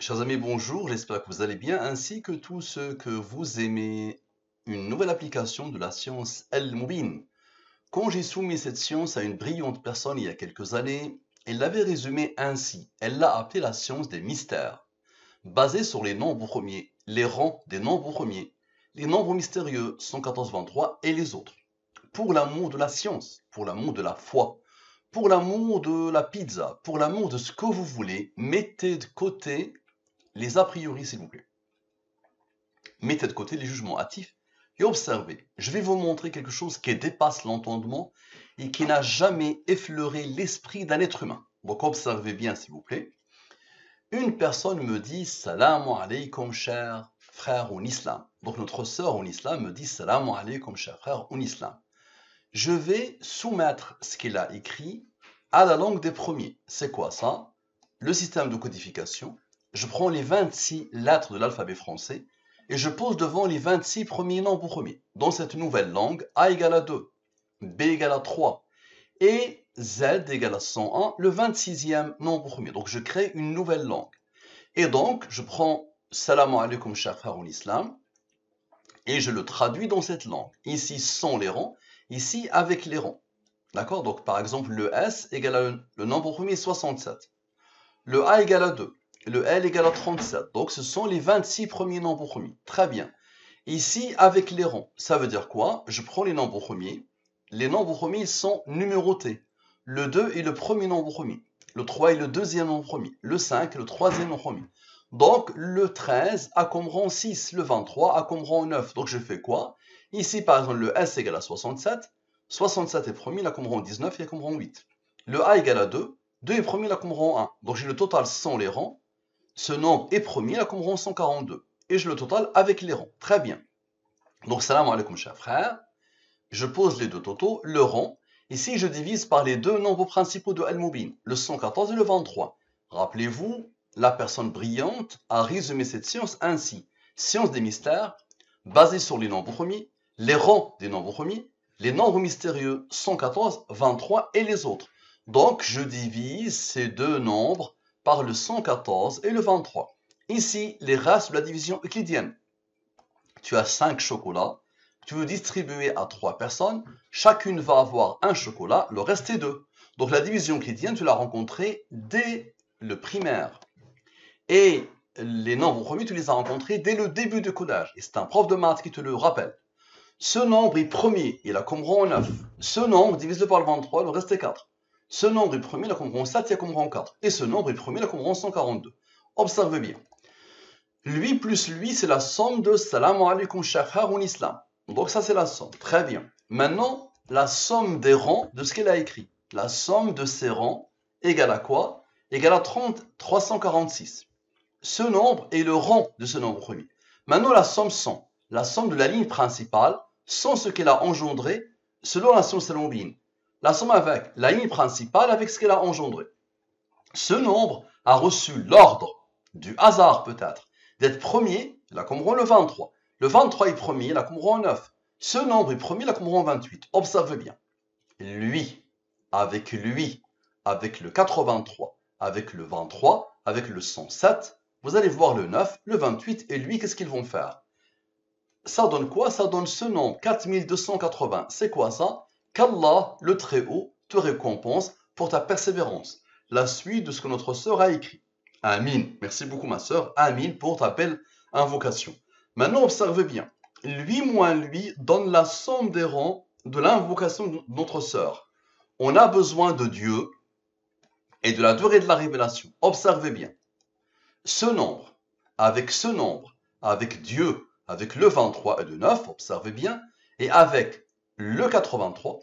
Chers amis, bonjour, j'espère que vous allez bien, ainsi que tous ceux que vous aimez une nouvelle application de la science Al-Mubin. Quand j'ai soumis cette science à une brillante personne il y a quelques années, elle l'avait résumée ainsi. Elle l'a appelée la science des mystères, basée sur les nombres premiers, les rangs des nombres premiers, les nombres mystérieux 114, 23 et les autres. Pour l'amour de la science, pour l'amour de la foi, pour l'amour de la pizza, pour l'amour de ce que vous voulez, mettez de côté les a priori, s'il vous plaît. Mettez de côté les jugements hâtifs et observez. Je vais vous montrer quelque chose qui dépasse l'entendement et qui n'a jamais effleuré l'esprit d'un être humain. Donc observez bien, s'il vous plaît. Une personne me dit Salam alaykoum, cher frère en islam. Donc notre sœur en islam me dit Salam alaykoum, cher frère en islam. Je vais soumettre ce qu'il a écrit à la langue des premiers. C'est quoi ça? Le système de codification. Je prends les 26 lettres de l'alphabet français et je pose devant les 26 premiers nombres premiers. Dans cette nouvelle langue, A égale à 2, B égale à 3 et Z égale à 101, le 26e nombre premier. Donc je crée une nouvelle langue. Et donc, je prends Salam alaykoum, cher frère en islam, et je le traduis dans cette langue. Ici, sans les rangs, ici, avec les rangs. D'accord? Donc, par exemple, le S égale à le nombre premier 67. Le A égale à 2. Le L égale à 37. Donc, ce sont les 26 premiers nombres premiers. Très bien. Ici, avec les rangs, ça veut dire quoi? Je prends les nombres premiers. Les nombres premiers sont numérotés. Le 2 est le premier nombre premier. Le 3 est le deuxième nombre premier. Le 5 est le troisième nombre premier. Donc, le 13 a comme rang 6. Le 23 a comme rang 9. Donc, je fais quoi? Ici, par exemple, le S égale à 67. 67 est premier, il a comme rang 19, il a comme rang 8. Le A égale à 2. 2 est premier, il a comme rang 1. Donc, j'ai le total sans les rangs. Ce nombre est premier, il a comme rang 142. Et je le total avec les rangs. Très bien. Donc, salam alaikum, cher frère. Je pose les deux totaux, le rang. Ici, je divise par les deux nombres principaux de Al-Mubin, le 114 et le 23. Rappelez-vous, la personne brillante a résumé cette science ainsi. Science des mystères, basée sur les nombres premiers, les rangs des nombres premiers, les nombres mystérieux 114, 23 et les autres. Donc, je divise ces deux nombres par le 114 et le 23. Ici, les races de la division euclidienne. Tu as 5 chocolats, tu veux distribuer à 3 personnes, chacune va avoir un chocolat, le reste est 2. Donc la division euclidienne, tu l'as rencontrée dès le primaire. Et les nombres premiers, tu les as rencontrés dès le début du codage. Et c'est un prof de maths qui te le rappelle. Ce nombre est premier, il a comme rang 9. Ce nombre, divise-le par le 23, le reste est 4. Ce nombre est premier, il a comme rang 7, il a comme rang 4. Et ce nombre est premier, il a comme rang 142. Observez bien. Lui plus lui, c'est la somme de Salam alaykoum, cher frère en islam. Donc ça, c'est la somme. Très bien. Maintenant, la somme des rangs de ce qu'il a écrit. La somme de ces rangs égale à quoi? Égale à 346. Ce nombre est le rang de ce nombre premier. Maintenant, la somme 100. La somme de la ligne principale, sans ce qu'elle a engendré, selon la science Al-Mubin. La somme avec la ligne principale avec ce qu'elle a engendré. Ce nombre a reçu l'ordre du hasard peut-être d'être premier, il a comme rang le 23. Le 23 est premier, il a comme rang 9. Ce nombre est premier, il a comme rang 28. Observez bien. Lui, avec le 83, avec le 23, avec le 107, vous allez voir le 9, le 28 et lui, qu'est-ce qu'ils vont faire? Ça donne quoi? Ça donne ce nombre, 4280. C'est quoi ça? Qu'Allah, le Très-Haut, te récompense pour ta persévérance. La suite de ce que notre sœur a écrit. Amin. Merci beaucoup, ma sœur. Amin pour ta belle invocation. Maintenant, observez bien. Lui moins lui donne la somme des rangs de l'invocation de notre sœur. On a besoin de Dieu et de la durée de la révélation. Observez bien. Ce nombre, avec Dieu, avec le 23 et le 9, observez bien, et avec le 83,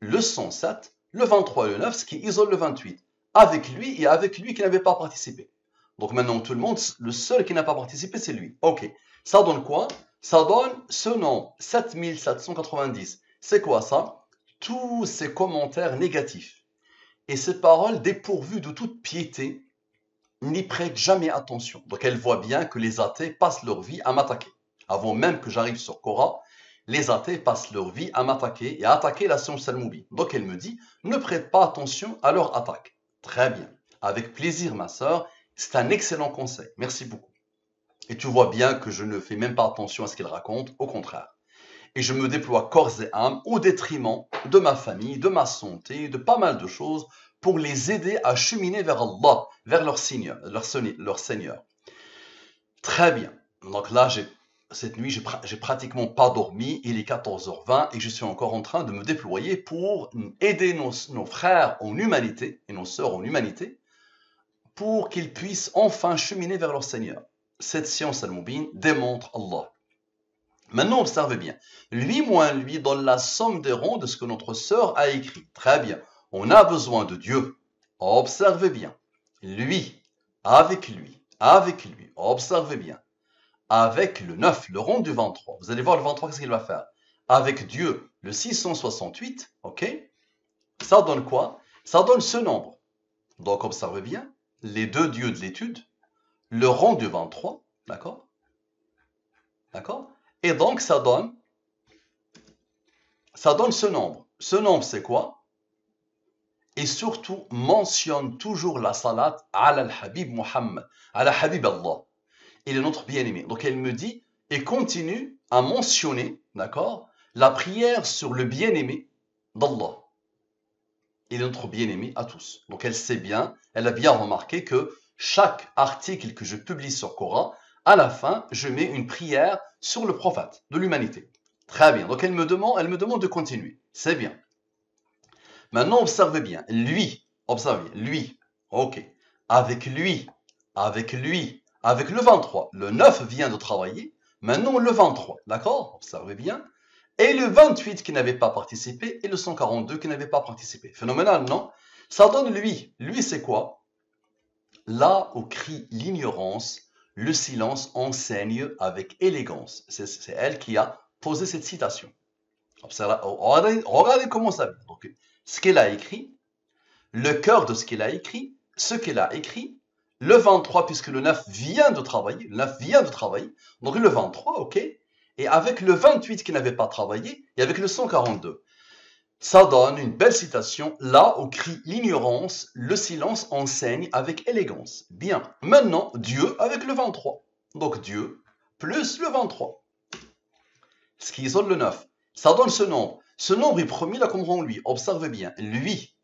le 107, le 23 et le 9, ce qui isole le 28. Avec lui et avec lui qui n'avait pas participé. Donc maintenant, tout le monde, le seul qui n'a pas participé, c'est lui. Ok. Ça donne quoi? Ça donne ce nombre, 7790. C'est quoi ça? Tous ces commentaires négatifs et ces paroles dépourvues de toute piété n'y prêtent jamais attention. Donc elle voit bien que les athées passent leur vie à m'attaquer. Avant même que j'arrive sur Quora, les athées passent leur vie à m'attaquer et à attaquer la science Al-Mubin. Donc elle me dit, ne prête pas attention à leur attaque. Très bien. Avec plaisir, ma sœur. C'est un excellent conseil. Merci beaucoup. Et tu vois bien que je ne fais même pas attention à ce qu'il raconte, au contraire. Et je me déploie corps et âme au détriment de ma famille, de ma santé, de pas mal de choses pour les aider à cheminer vers Allah, vers leur Seigneur. Leur Seigneur. Très bien. Donc là, cette nuit, j'ai pratiquement pas dormi. Il est 14h20 et je suis encore en train de me déployer pour aider nos frères en humanité et nos sœurs en humanité pour qu'ils puissent enfin cheminer vers leur Seigneur. Cette science al-Mubin démontre Allah. Maintenant, observez bien. Lui moins lui donne la somme des ronds de ce que notre sœur a écrit. Très bien. On a besoin de Dieu. Observez bien. Lui, avec lui, observez bien. Avec le 9, le rond du 23. Vous allez voir le 23, qu'est-ce qu'il va faire? Avec Dieu, le 668, ok? Ça donne quoi? Ça donne ce nombre. Donc, observez bien. Les deux dieux de l'étude, le rond du 23, d'accord? D'accord? Et donc, ça donne ce nombre. Ce nombre, c'est quoi? Et surtout, mentionne toujours la salat ala al-Habib Muhammad, ala Habib Allah. Il est notre bien-aimé. Donc, elle me dit, et continue à mentionner, d'accord, la prière sur le bien-aimé d'Allah. Il est notre bien-aimé à tous. Donc, elle sait bien, elle a bien remarqué que chaque article que je publie sur Coran, à la fin, je mets une prière sur le prophète de l'humanité. Très bien. Donc, elle me demande de continuer. C'est bien. Maintenant, observez bien. Observez, lui. OK. Avec lui, avec le 23. Le 9 vient de travailler. Maintenant, le 23. D'accord? Observez bien. Et le 28 qui n'avait pas participé et le 142 qui n'avait pas participé. Phénoménal, non? Ça donne lui. Lui, c'est quoi? Là où crie l'ignorance, le silence enseigne avec élégance. C'est elle qui a posé cette citation. Regardez comment ça vient. Donc, ce qu'elle a écrit, le cœur de ce qu'elle a écrit, ce qu'elle a écrit, le 23, puisque le 9 vient de travailler, donc le 23, ok, et avec le 28 qui n'avait pas travaillé, et avec le 142. Ça donne une belle citation, là où crie l'ignorance, le silence enseigne avec élégance. Bien, maintenant, Dieu avec le 23. Donc Dieu plus le 23. Ce qui isole le 9. Ça donne ce nombre. Ce nombre est promis là comme rond lui. Observez bien, lui,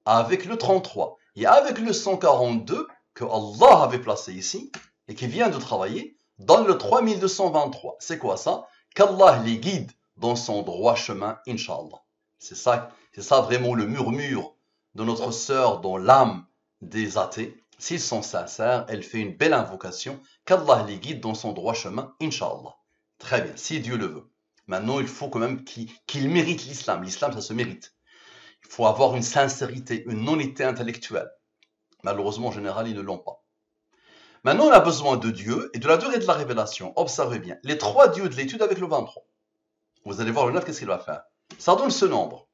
avec le 33 et avec le 142 que Allah avait placé ici et qui vient de travailler, donne le 3223. C'est quoi ça? Qu'Allah les guide dans son droit chemin, Inch'Allah. C'est ça vraiment le murmure de notre sœur dans l'âme des athées. S'ils sont sincères, elle fait une belle invocation. Qu'Allah les guide dans son droit chemin, Inch'Allah. Très bien, si Dieu le veut. Maintenant, il faut quand même qu'il mérite l'islam. L'islam, ça se mérite. Il faut avoir une sincérité, une honnêteté intellectuelle. Malheureusement, en général, ils ne l'ont pas. Maintenant, on a besoin de Dieu et de la durée de la révélation. Observez bien. Les trois dieux de l'étude avec le 23. Vous allez voir le 9, qu'est-ce qu'il va faire? Ça donne ce nombre.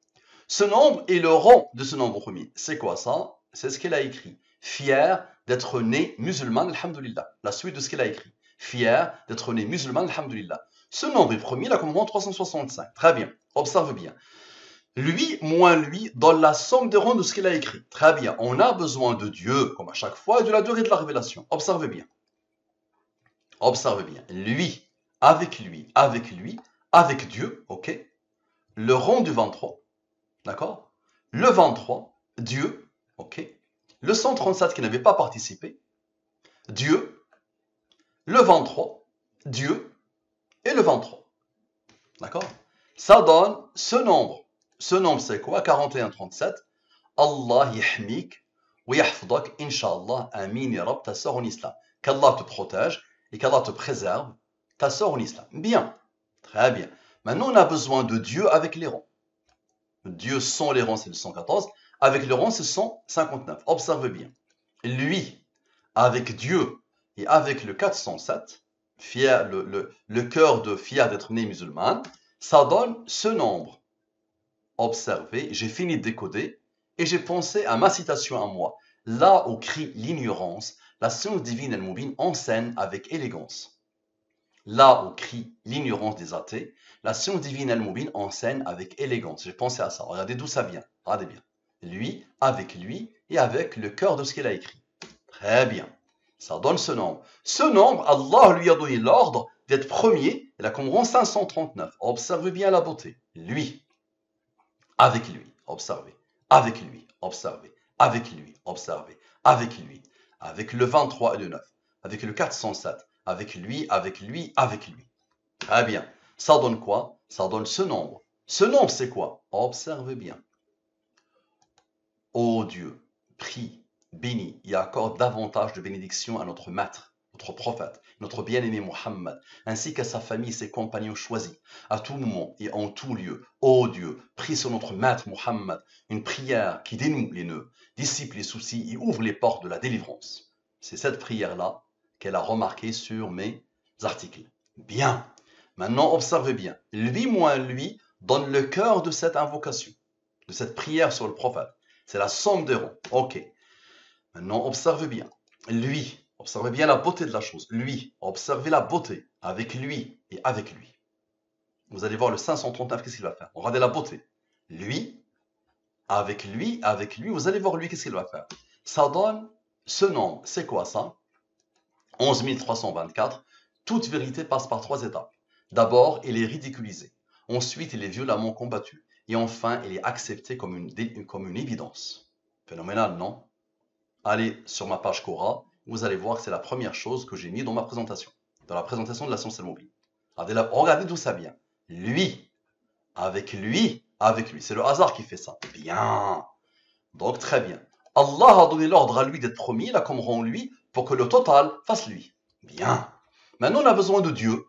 Ce nombre est le rang de ce nombre premier. C'est quoi ça? C'est ce qu'il a écrit. Fier d'être né musulman, alhamdulillah. La suite de ce qu'il a écrit. Fier d'être né musulman, alhamdulillah. Ce nombre est premier, là, comme rang 365. Très bien. Observe bien. Lui moins lui donne la somme des rangs de ce qu'il a écrit. Très bien. On a besoin de Dieu, comme à chaque fois, et de la durée de la révélation. Observez bien. Observez bien. Lui, avec Dieu, ok? Le rang du 23, d'accord? Le 23, Dieu, ok? Le 137 qui n'avait pas participé, Dieu, le 23, Dieu, et le 23. D'accord? Ça donne ce nombre. Ce nombre, c'est quoi? 41-37. Allah yahmik wa yahfadak, Inch'Allah, amin ya Rab, ta sœur en islam. Qu'Allah te protège et qu'Allah te préserve, ta sœur en islam. Bien, très bien. Maintenant, on a besoin de Dieu avec les rangs. Dieu sans les rangs, c'est le 114. Avec le rang, c'est 159. Observez bien. Lui, avec Dieu et avec le 407, fier, le cœur de fier d'être né musulman, ça donne ce nombre. Observez, j'ai fini de décoder et j'ai pensé à ma citation à moi. Là où crie l'ignorance, la science divine al-Mubin enseigne avec élégance. Là où crie l'ignorance des athées, la science divine al-Mubin enseigne avec élégance. J'ai pensé à ça. Regardez d'où ça vient. Regardez bien. Lui, avec lui et avec le cœur de ce qu'il a écrit. Très bien. Ça donne ce nombre. Ce nombre, Allah lui a donné l'ordre d'être premier. Il a comme rang 539. Observez bien la beauté. Lui, avec lui, observez. Avec lui, observez. Avec lui, observez. Avec lui. Avec le 23 et le 9. Avec le 407. Avec lui, avec lui, avec lui. Très bien. Ça donne quoi? Ça donne ce nombre. Ce nombre, c'est quoi? Observez bien. Ô Dieu, prie, bénis et accorde davantage de bénédictions à notre maître, notre prophète, notre bien-aimé Muhammad, ainsi qu'à sa famille et ses compagnons choisis, à tout moment et en tout lieu. Ô Dieu, prie sur notre maître Muhammad, une prière qui dénoue les nœuds, dissipe les soucis et ouvre les portes de la délivrance. C'est cette prière-là qu'elle a remarquée sur mes articles. Bien. Maintenant, observez bien. Lui moins lui donne le cœur de cette invocation, de cette prière sur le prophète. C'est la somme des ronds. Ok. Maintenant, observez bien. Lui, observez bien la beauté de la chose. Lui, observez la beauté avec lui et avec lui. Vous allez voir le 539, qu'est-ce qu'il va faire? Regardez la beauté. Lui, avec lui, vous allez voir lui, qu'est-ce qu'il va faire? Ça donne ce nombre. C'est quoi ça? 11 324. Toute vérité passe par 3 étapes. D'abord, il est ridiculisé. Ensuite, il est violemment combattu. Et enfin, il est accepté comme une évidence. Phénoménal, non? Allez sur ma page Quora, vous allez voir que c'est la première chose que j'ai mis dans ma présentation. Dans la présentation de la science al-Mubin. Regardez d'où ça vient. Lui, avec lui, avec lui. C'est le hasard qui fait ça. Bien. Donc, très bien. Allah a donné l'ordre à lui d'être premier, il a comme rang lui, pour que le total fasse lui. Bien. Maintenant, on a besoin de Dieu,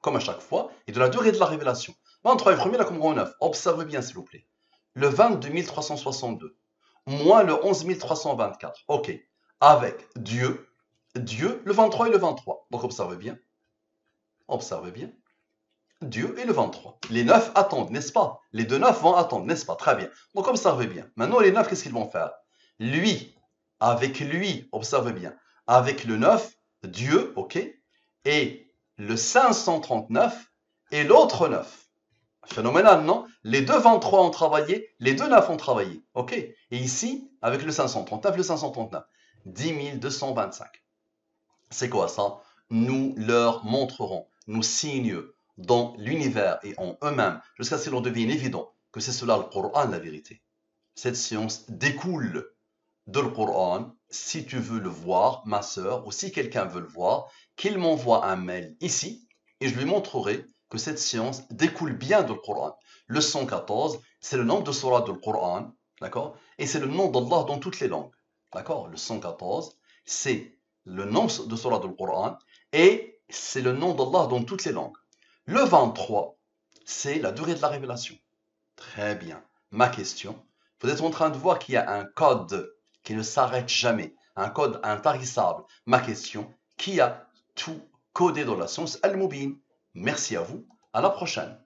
comme à chaque fois, et de la durée de la révélation. 23 et premier, il a comme rang 9. Observez bien, s'il vous plaît. Le 22 362, moins le 11 324. Ok. Avec Dieu, le 23 et le 23. Donc, observez bien. Observez bien. Dieu et le 23. Les 9 attendent, n'est-ce pas? Les deux 9 vont attendre, n'est-ce pas? Très bien. Donc, observez bien. Maintenant, les 9, qu'est-ce qu'ils vont faire? Lui, avec lui, observez bien. Avec le 9, Dieu, ok? Et le 539 et l'autre 9. Phénoménal, non? Les deux 23 ont travaillé, les deux 9 ont travaillé, ok? Et ici, avec le 539, 10 225. C'est quoi ça? Nous leur montrerons, nous signes dans l'univers et en eux-mêmes, jusqu'à ce qu'il en devienne évident que c'est cela le Coran, la vérité. Cette science découle de le Coran. Si tu veux le voir, ma sœur, ou si quelqu'un veut le voir, qu'il m'envoie un mail ici, et je lui montrerai que cette science découle bien de le Coran. Le 114, c'est le nombre de surahs de le Coran, d'accord? Et c'est le nom d'Allah dans toutes les langues, d'accord? Le 114, c'est le nom de surah du Coran, et c'est le nom d'Allah dans toutes les langues. Le 23, c'est la durée de la révélation. Très bien. Ma question, vous êtes en train de voir qu'il y a un code qui ne s'arrête jamais, un code intarissable. Ma question, qui a tout codé dans la science al-Mubin? Merci à vous, à la prochaine.